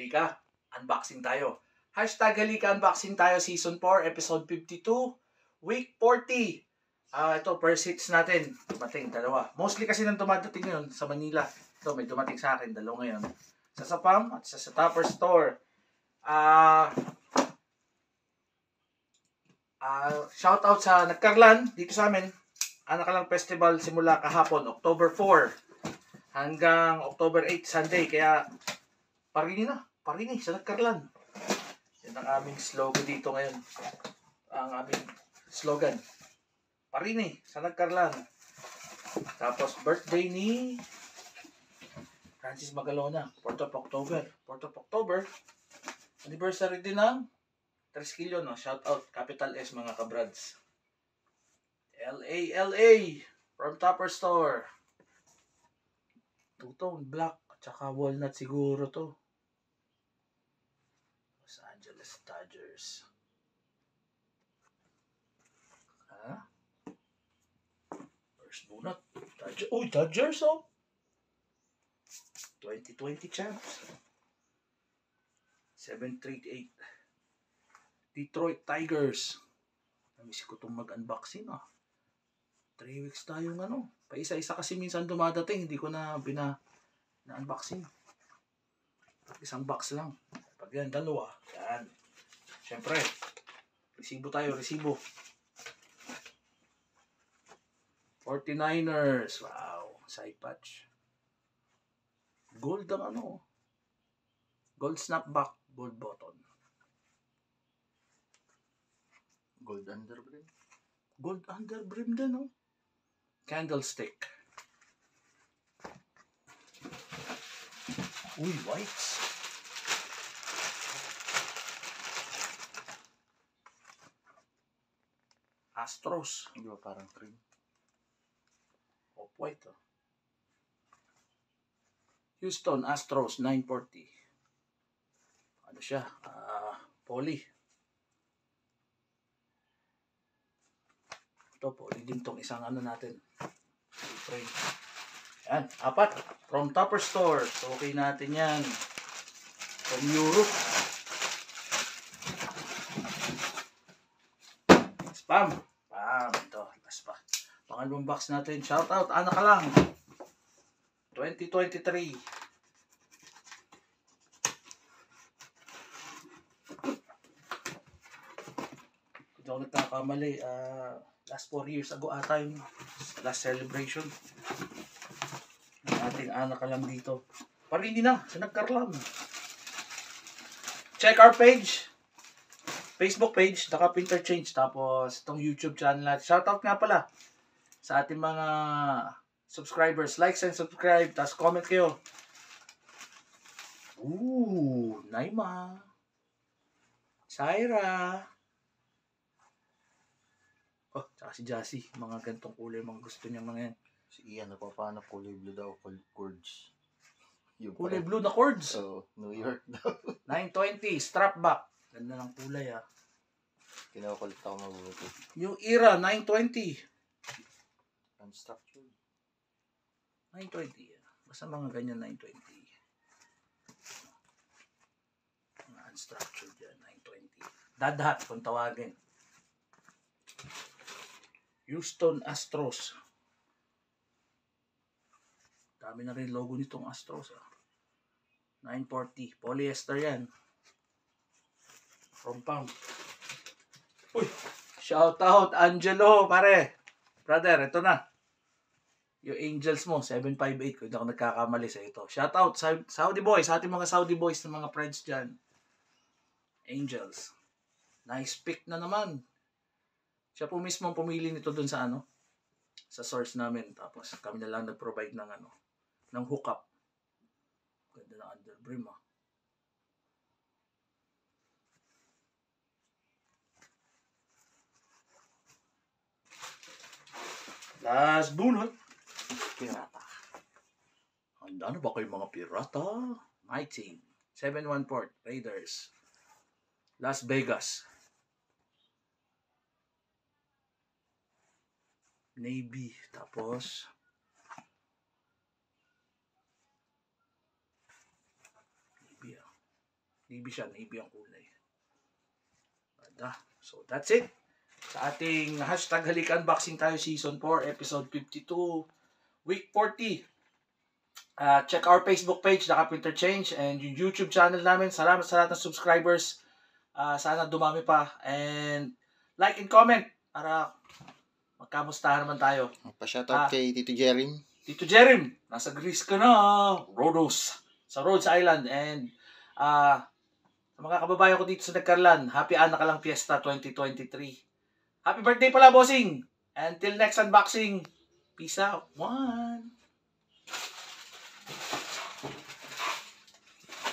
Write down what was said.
Halika, unboxing tayo. Hashtag Halika Unboxing tayo Season 4, Episode 52, Week 40. Ito, first hits natin. Dumating, dalawa. Mostly kasi nang dumadating ngayon sa Manila. Ito, may dumating sa akin, dalawa ngayon. Sa Sapam at sa Tupper Store. Shout out sa Nagkarlan, dito sa amin. Nakalang Festival simula kahapon, October 4 hanggang October 8, Sunday. Kaya, parini sa Nagkarlan. Yan ang aming slogan dito ngayon. Ang aming slogan. Parini sa Nagkarlan. Tapos, birthday ni Francis Magalona, 4th of October. 4th of October, anniversary din ng Triskilyo, no? Shout out, capital S mga kabrads. LA from Tupper Store. Two-tone black at saka walnut siguro to. Los Angeles Dodgers. First bunot. Dodgers. Uy, Dodgers oh. 2020 champs. 738. Detroit Tigers. Namiss ko itong mag-unboxing 3 weeks tayong paisa-isa kasi minsan dumadating, hindi ko na na-unboxing. Isang box lang. Pag yan, dalawa. Yan. Siyempre, resibo tayo, resibo. 49ers. Wow. Side patch. Gold ang gold snapback, gold button. Gold underbrim. Gold underbrim din, Candlestick. Uy, whites. Astros. Hindi ba parang cream? Off-white, Houston Astros, 940. Ano siya? Poly. Ito, poly din tong isang natin. Frame. Yan, 4. From Tupper Store. So, okay natin yan. From Europe. Spam. Ito, last pa. Pangalawang box natin. Shout out, anak ka lang. 2023. Kung ako nagkakamali, last 4 years ago ata yung last celebration. Ang ating anak ka lang dito. Parini na, sa Nagkarlan. Check our page. Facebook page, Dakap Interchange. Tapos, itong YouTube channel natin. Shoutout nga pala sa ating mga subscribers. Like and subscribe. Tapos comment kayo. Ooh, Naima. Syra. Oh, tsaka si Jassy. Mga gantong kulay. Mga gusto niya mga yan. Si Ian, napapanap kulay blue daw. Chords. Kulay blue na chords. So, New York daw. 920. Strap back. Ganda ng kulay Kinakulit ako mabuti. Yung era, 920. Unstructured. 920. Basta mga ganyan 920. Mga unstructured yan, 920. Dadhat kung tawagin. Houston Astros. Dami na rin logo nitong Astros. 940. Polyester yan. From Pump. Uy! Shout out Angelo, pare. Brother, ito na. Yung Angels mo, 758. Kung hindi ako nagkakamali sa ito. Shout out Saudi boys. Sa ating mga Saudi boys na mga friends dyan. Angels. Nice pick na naman. Siya po mismo ang pumili nito dun sa sa source namin. Tapos kami na lang nag-provide ng ng hookup. Ganda ng underbrim Last bunot. Pirata. Handa na ba kayo mga pirata? My team. 714 Raiders. Las Vegas. Navy. Tapos Navy Navy siya, navy ang kulay. Ganda. So, that's it. Sa ating hashtag Halik Unboxing tayo Season 4, Episode 52, Week 40. Check our Facebook page, The Cup Interchange, and yung YouTube channel namin. Salamat sa lahat ng subscribers. Sana dumami pa. And like and comment para magkamustahan naman tayo. Pa-shoutout kay Tito Jerin. Tito Jerim, nasa Greece ka na. Rhodos. Sa Rhodes Island. And sa mga kababayan ko dito sa Nagkarlan, happy Anak Lang Fiesta 2023. Happy birthday pala, bossing! Until next unboxing, peace out. 1